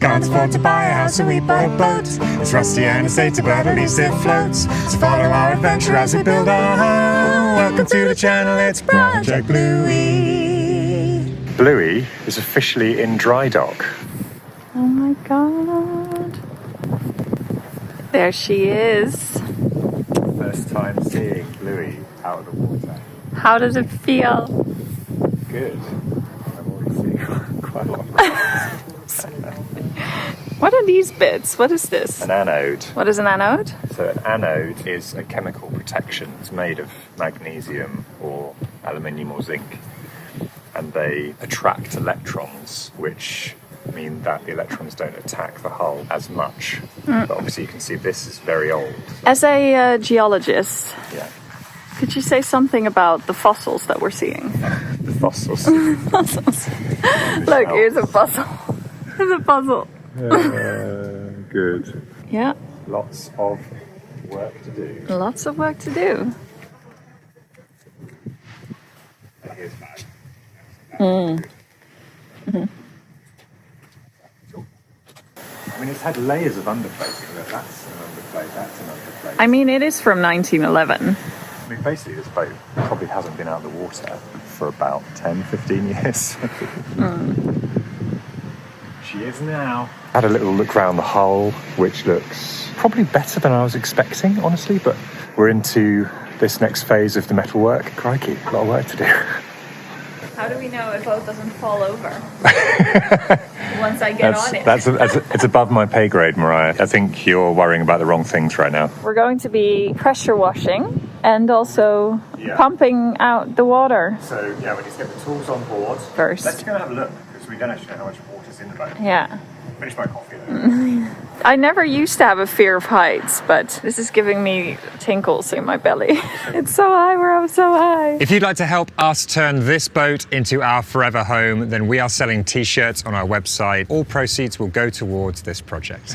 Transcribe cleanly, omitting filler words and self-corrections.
Can't afford to buy a house, so we bought a boat. It's rusty and it's dated, but at least it floats. So follow our adventure as we build our home. Welcome to the channel, it's Project Bluey. Bluey is officially in dry dock. Oh my god. There she is. First time seeing Bluey out of the water. How does it feel? Good. I'm already seeing quite a lot. What are these bits? What is this? An anode. What is an anode? So an anode is a chemical protection. It's made of magnesium or aluminium or zinc. And they attract electrons, which mean that the electrons don't attack the hull as much. But obviously you can see this is very old. As a geologist, Yeah. could you say something about the fossils that we're seeing? The fossils. Fossils. Look, here's a fossil. Here's a puzzle. Good. Yeah, Lots of work to do. lots of work to do. Here's back. I mean, it's had layers of underplating. Look, that's an underplate, that's an underplate. I mean, it is from 1911. I mean, basically, this boat probably hasn't been out of the water for about 10, 15 years. She is now. Had a little look around the hull, which looks probably better than I was expecting, honestly, but we're into this next phase of the metalwork. Crikey, a lot of work to do. How do we know if boat doesn't fall over once I get on it? It's above my pay grade, Mariah. I think you're worrying about the wrong things right now. We're going to be pressure washing and also Yeah. pumping out the water. So, yeah, we need to get the tools on board. First. Let's go and have a look, because we don't actually know how much water's in the boat. Yeah. Finish my coffee, though. I never used to have a fear of heights, but this is giving me tinkles in my belly. It's so high, we're up so high. If you'd like to help us turn this boat into our forever home, then we are selling T-shirts on our website. All proceeds will go towards this project.